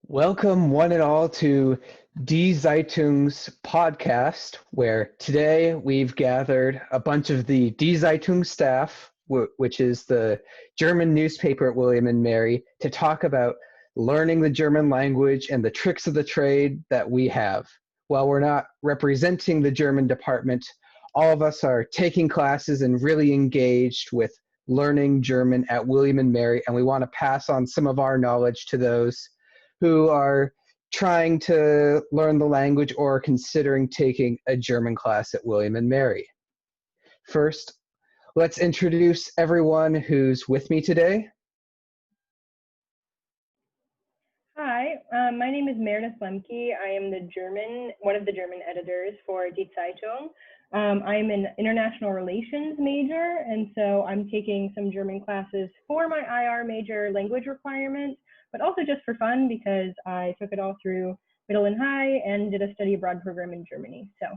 Welcome, one and all, to Die Zeitung's podcast, where today we've gathered a bunch of the Die Zeitung staff, which is the German newspaper at William and Mary, to talk about learning the German language and the tricks of the trade that we have. While we're not representing the German department, all of us are taking classes and really engaged with learning German at William and Mary, and we want to pass on some of our knowledge to those who are trying to learn the language or considering taking a German class at William and Mary. First, let's introduce everyone who's with me today. Hi, my name is Meredith Lemke. I am one of the German editors for Die Zeitung. I'm an international relations major, and so I'm taking some German classes for my IR major language requirement, but also just for fun because I took it all through middle and high and did a study abroad program in Germany. So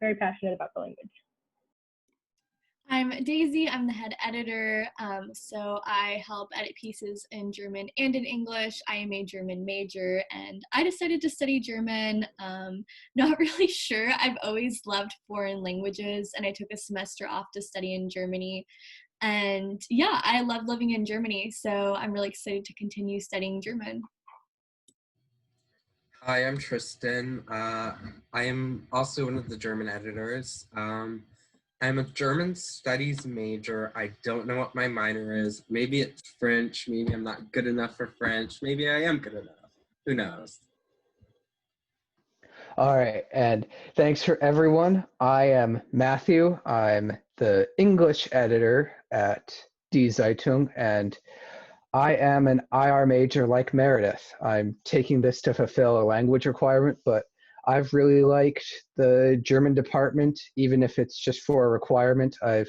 very passionate about the language. I'm Daisy. I'm the head editor, so I help edit pieces in German and in English. I am a German major, and I decided to study German. Not really sure. I've always loved foreign languages, and I took a semester off to study in Germany. And yeah, I love living in Germany, so I'm really excited to continue studying German. Hi, I'm Tristan. I am also one of the German editors. I'm a German studies major. I don't know what my minor is. Maybe it's French. Maybe I'm not good enough for French. Maybe I am good enough. Who knows? All right, and thanks for everyone. I am Matthew. I'm the English editor at Die Zeitung, and I am an IR major like Meredith. I'm taking this to fulfill a language requirement, but I've really liked the German department, even if it's just for a requirement. I've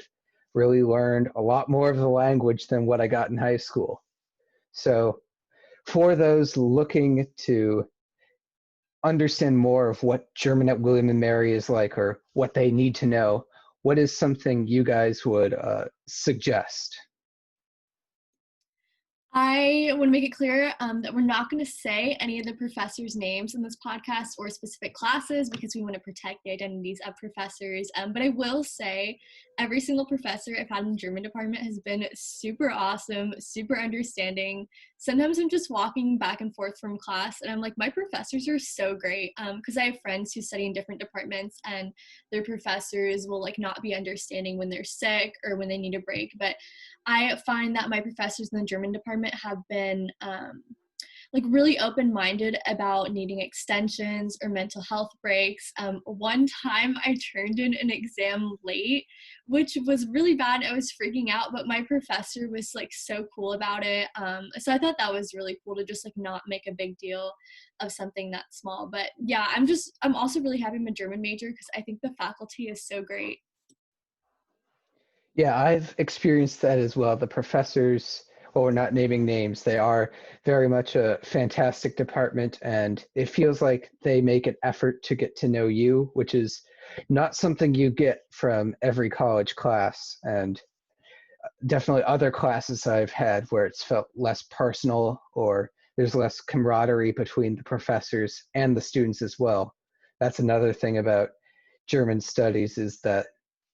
really learned a lot more of the language than what I got in high school. So for those looking to understand more of what German at William and Mary is like, or what they need to know, what is something you guys would suggest? I want to make it clear that we're not going to say any of the professors' names in this podcast or specific classes because we want to protect the identities of professors. But I will say every single professor I've had in the German department has been super awesome, super understanding. Sometimes I'm just walking back and forth from class and I'm like, my professors are so great, because I have friends who study in different departments and their professors will like not be understanding when they're sick or when they need a break. But I find that my professors in the German department have been like really open-minded about needing extensions or mental health breaks. One time I turned in an exam late, which was really bad. I was freaking out, but my professor was like so cool about it. So I thought that was really cool to just like not make a big deal of something that small. But yeah, I'm also really happy I'm a German major because I think the faculty is so great. Yeah, I've experienced that as well. The professors, well, we're not naming names, they are very much a fantastic department, and it feels like they make an effort to get to know you, which is not something you get from every college class. And definitely other classes I've had where it's felt less personal, or there's less camaraderie between the professors and the students as well. That's another thing about German studies, is that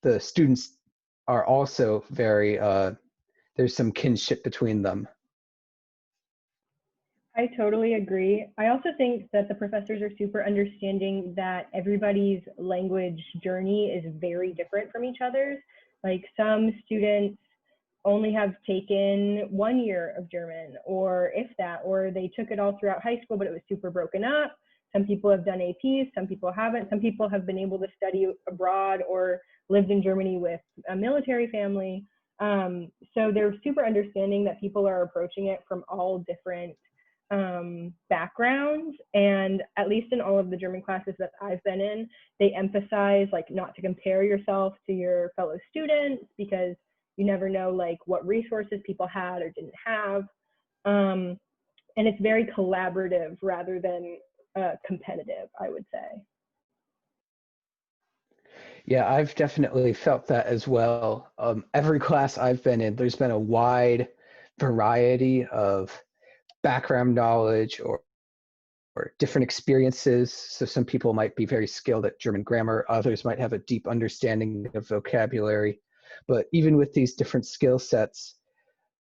the students are also very, there's some kinship between them. I totally agree. I also think that the professors are super understanding that everybody's language journey is very different from each other's. Like some students only have taken 1 year of German, or if that, or they took it all throughout high school, but it was super broken up. Some people have done APs, some people haven't. Some people have been able to study abroad or lived in Germany with a military family. So they're super understanding that people are approaching it from all different backgrounds. And at least in all of the German classes that I've been in, they emphasize like not to compare yourself to your fellow students because you never know like what resources people had or didn't have. And it's very collaborative rather than competitive, I would say. Yeah, I've definitely felt that as well. Every class I've been in, there's been a wide variety of background knowledge or different experiences. So some people might be very skilled at German grammar, others might have a deep understanding of vocabulary. But even with these different skill sets,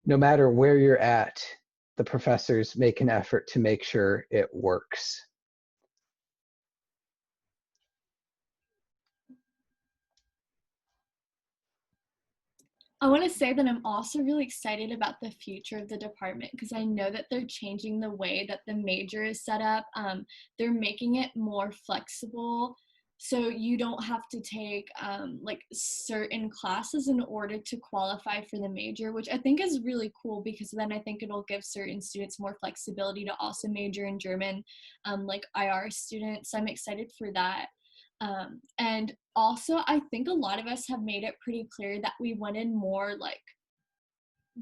no matter where you're at, the professors make an effort to make sure it works. I want to say that I'm also really excited about the future of the department because I know that they're changing the way that the major is set up. They're making it more flexible, so you don't have to take like certain classes in order to qualify for the major, which I think is really cool because then I think it'll give certain students more flexibility to also major in German, like IR students. So I'm excited for that. And also, I think a lot of us have made it pretty clear that we wanted more like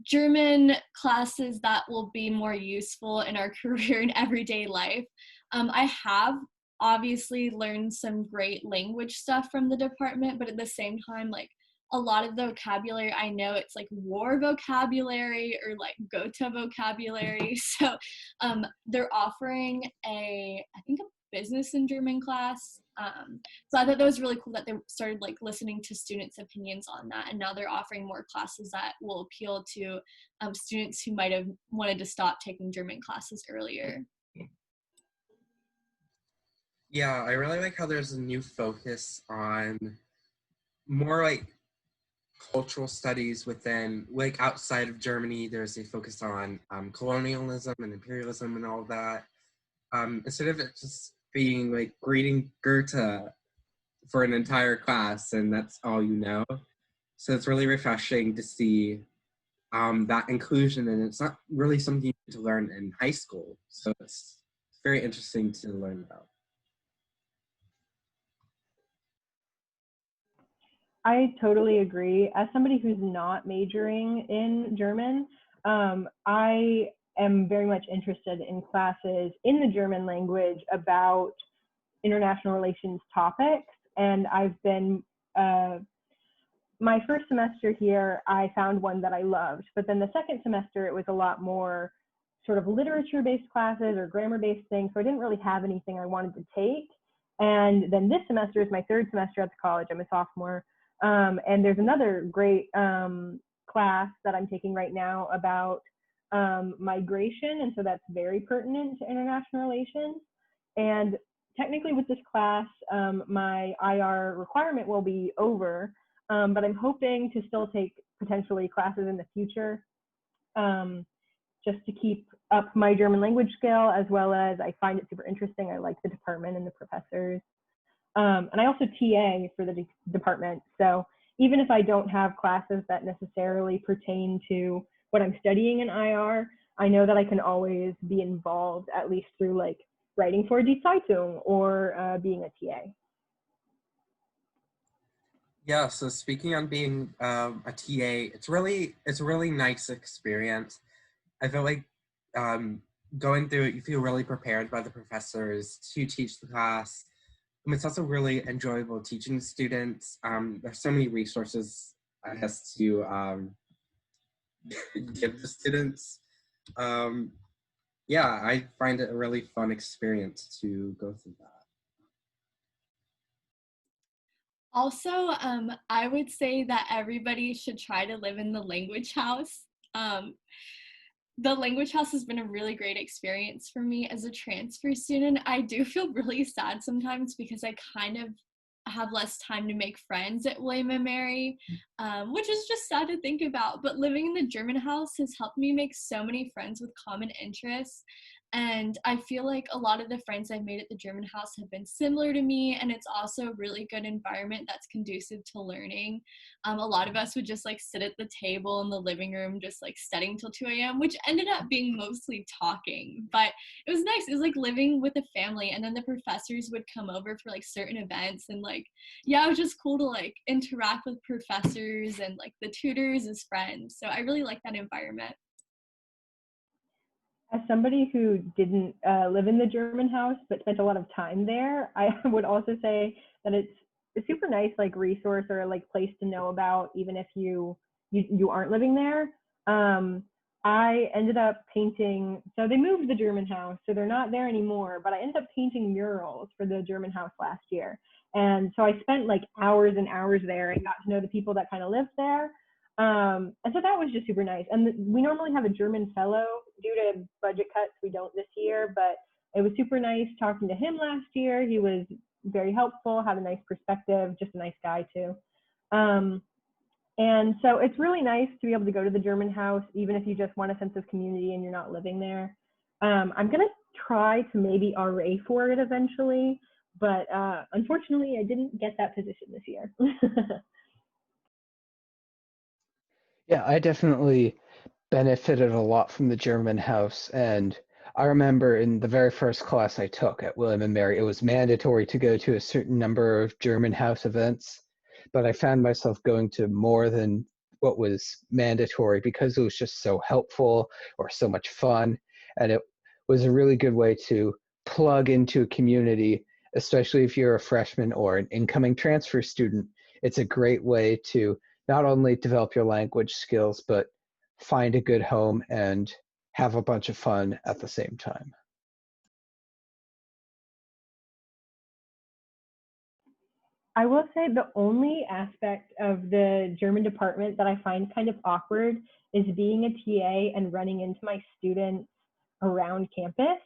German classes that will be more useful in our career and everyday life. I have obviously learned some great language stuff from the department, but at the same time, like a lot of the vocabulary I know it's like war vocabulary or like Goethe vocabulary. So they're offering I think a business in German class. So I thought that was really cool that they started like listening to students' opinions on that, and now they're offering more classes that will appeal to students who might have wanted to stop taking German classes earlier. Yeah, I really like how there's a new focus on more like cultural studies within, like outside of Germany. There's a focus on colonialism and imperialism and all that. Instead of it just being like reading Goethe for an entire class and that's all you know. So it's really refreshing to see that inclusion, and it's not really something you need to learn in high school. So it's very interesting to learn about. I totally agree. As somebody who's not majoring in German, I am very much interested in classes in the German language about international relations topics. And I've been, my first semester here, I found one that I loved. But then the second semester, it was a lot more sort of literature-based classes or grammar-based things. So I didn't really have anything I wanted to take. And then this semester is my third semester at the college. I'm a sophomore. And there's another great class that I'm taking right now about migration. And so that's very pertinent to international relations. And technically with this class, my IR requirement will be over, but I'm hoping to still take potentially classes in the future just to keep up my German language skill, as well as I find it super interesting. I like the department and the professors. And I also TAing for the department. So even if I don't have classes that necessarily pertain to what I'm studying in IR, I know that I can always be involved, at least through like writing for Die Zeitung or being a TA. Yeah, so speaking on being a TA, it's a really nice experience. I feel like going through it, you feel really prepared by the professors to teach the class. It's also really enjoyable teaching students. There's so many resources, I guess, to give the students. Yeah, I find it a really fun experience to go through that. Also, I would say that everybody should try to live in the language house. The language house has been a really great experience for me as a transfer student. I do feel really sad sometimes because I kind of have less time to make friends at William and Mary, which is just sad to think about. But living in the German house has helped me make so many friends with common interests. And I feel like a lot of the friends I've made at the German house have been similar to me, and it's also a really good environment that's conducive to learning. A lot of us would just like sit at the table in the living room, just like studying till 2 a.m., which ended up being mostly talking, but it was nice. It was like living with a family, and then the professors would come over for like certain events, and like, yeah, it was just cool to like interact with professors and like the tutors as friends. So I really like that environment. As somebody who didn't live in the German house but spent a lot of time there, I would also say that it's a super nice like resource or like place to know about, even if you aren't living there. I ended up painting, so they moved the German house, so they're not there anymore, but I ended up painting murals for the German house last year. And so I spent like hours and hours there and got to know the people that kind of lived there. And so that was just super nice. And we normally have a German fellow. Due to budget cuts, we don't this year, but it was super nice talking to him last year. He was very helpful, had a nice perspective, just a nice guy too. And so it's really nice to be able to go to the German house, even if you just want a sense of community and you're not living there. I'm going to try to maybe RA for it eventually, but unfortunately, I didn't get that position this year. Yeah, I definitely benefited a lot from the German house. And I remember in the very first class I took at William and Mary, it was mandatory to go to a certain number of German house events. But I found myself going to more than what was mandatory because it was just so helpful or so much fun. And it was a really good way to plug into a community, especially if you're a freshman or an incoming transfer student. It's a great way to not only develop your language skills, but find a good home and have a bunch of fun at the same time. I will say the only aspect of the German department that I find kind of awkward is being a TA and running into my students around campus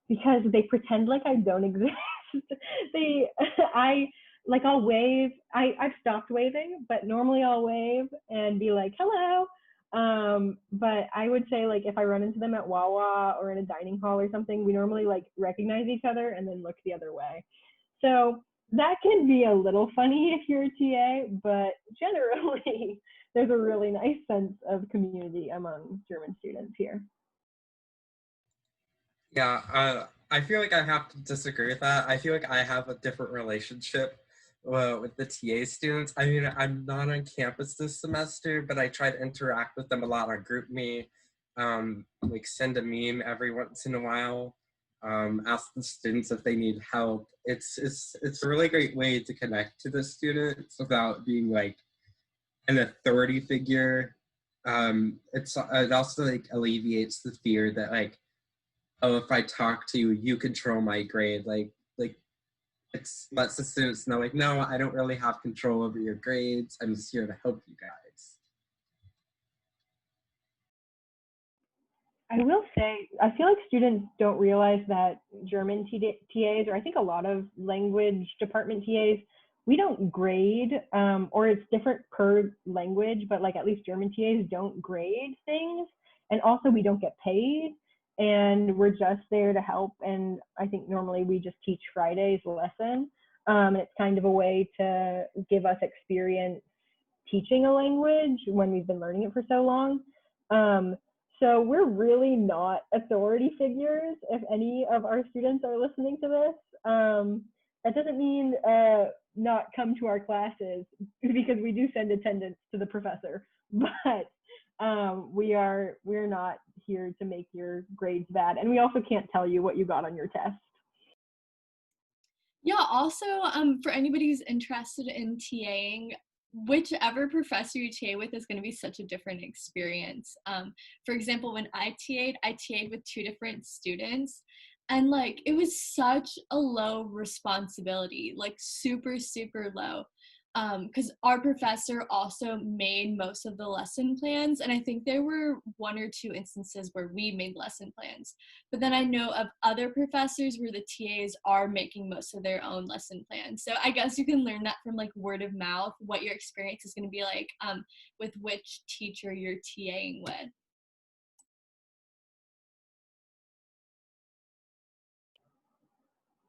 because they pretend like I don't exist. I'll wave. I've stopped waving, but normally I'll wave and be like, hello. But I would say like if I run into them at Wawa or in a dining hall or something, we normally like recognize each other and then look the other way. So that can be a little funny if you're a TA, but generally there's a really nice sense of community among German students here. Yeah, I feel like I have to disagree with that. I feel like I have a different relationship with the TA students. I mean, I'm not on campus this semester, but I try to interact with them a lot on GroupMe, like send a meme every once in a while, ask the students if they need help. It's a really great way to connect to the students without being like an authority figure. It also like alleviates the fear that like, oh, if I talk to you, you control my grade. Like it's lets the students know, like, no, I don't really have control over your grades. I'm just here to help you guys. I will say, I feel like students don't realize that German TAs, or I think a lot of language department TAs, we don't grade, or it's different per language, but like at least German TAs don't grade things. And also we don't get paid. And we're just there to help. And I think normally we just teach Friday's lesson. And it's kind of a way to give us experience teaching a language when we've been learning it for so long. So we're really not authority figures if any of our students are listening to this. That doesn't mean not come to our classes because we do send attendance to the professor, but we're not here to make your grades bad, and we also can't tell you what you got on your test. Yeah, also for anybody who's interested in TAing, whichever professor you TA with is going to be such a different experience. For example, when I TA'd with 2 different students, and like it was such a low responsibility, like super, super low. Because our professor also made most of the lesson plans, and I think there were 1 or 2 instances where we made lesson plans. But then I know of other professors where the TAs are making most of their own lesson plans. So I guess you can learn that from like word of mouth, what your experience is going to be like with which teacher you're TAing with.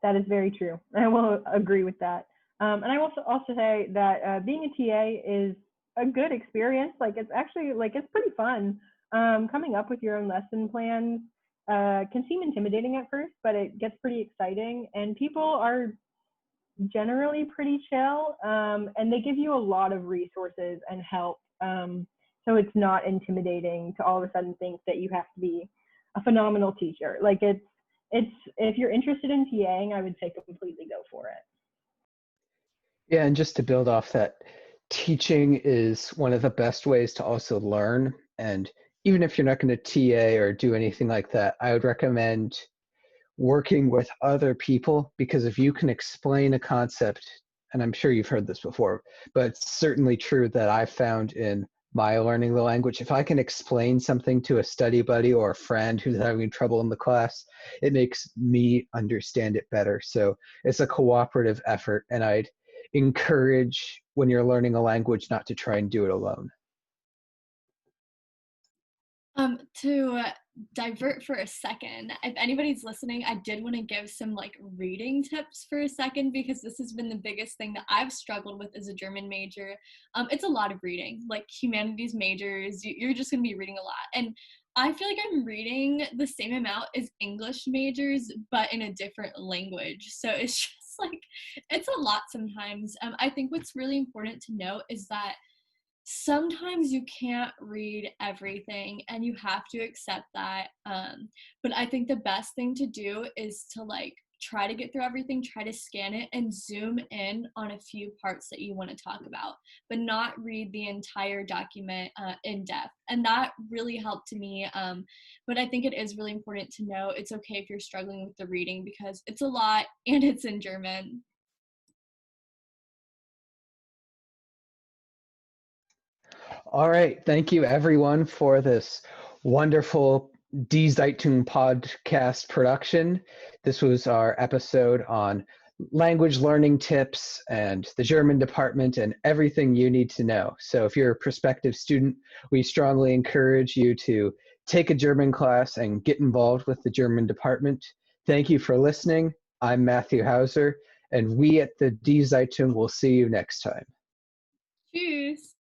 That is very true. I will agree with that. And I will also say that being a TA is a good experience. Like it's actually like it's pretty fun. Coming up with your own lesson plans can seem intimidating at first, but it gets pretty exciting. And people are generally pretty chill, and they give you a lot of resources and help. So it's not intimidating to all of a sudden think that you have to be a phenomenal teacher. Like it's if you're interested in TAing, I would say completely go for it. Yeah, and just to build off that, teaching is one of the best ways to also learn and even if you're not going to TA or do anything like that, I would recommend working with other people, because if you can explain a concept, and I'm sure you've heard this before, but it's certainly true that I've found in my learning the language, if I can explain something to a study buddy or a friend who's having trouble in the class, it makes me understand it better. So it's a cooperative effort, and I'd encourage, when you're learning a language, not to try and do it alone. To divert for a second, if anybody's listening, I did want to give some like reading tips for a second, because this has been the biggest thing that I've struggled with as a German major. It's a lot of reading. Like humanities majors, you're just going to be reading a lot. And I feel like I'm reading the same amount as English majors, but in a different language. So it's just like, it's a lot sometimes. I think what's really important to note is that sometimes you can't read everything, and you have to accept that. But I think the best thing to do is to like try to get through everything, try to scan it, and zoom in on a few parts that you want to talk about, but not read the entire document in depth. And that really helped me. But I think it is really important to know it's okay if you're struggling with the reading, because it's a lot and it's in German. All right. Thank you, everyone, for this wonderful Die Zeitung podcast production. This was our episode on language learning tips and the German department and everything you need to know. So if you're a prospective student, we strongly encourage you to take a German class and get involved with the German department. Thank you for listening. I'm Matthew Hauser, and we at the Die Zeitung will see you next time. Tschüss.